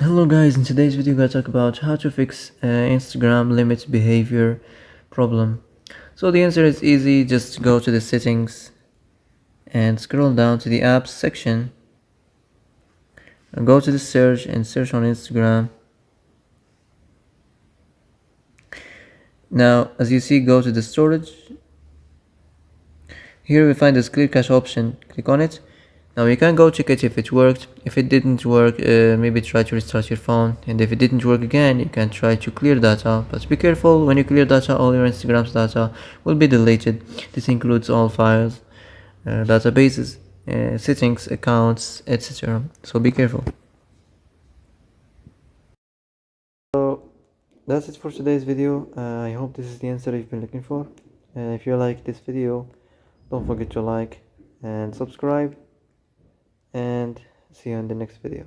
Hello guys, in today's video I'm going to talk about how to fix Instagram limit behavior problem. So the answer is easy, just go to the settings and scroll down to the apps section and go to the search and search on Instagram. Now as you see, go to the storage. Here we find this clear cache option, click on it. Now you can go check it if it worked. If it didn't work, maybe try to restart your phone, and if it didn't work again, you can try to clear data, but be careful. When you clear data, all your Instagram's data will be deleted. This includes all files, databases, settings, accounts, etc. So be careful. So that's it for today's video. I hope this is the answer you've been looking for. If you like this video, don't forget to like and subscribe, and see you in the next video.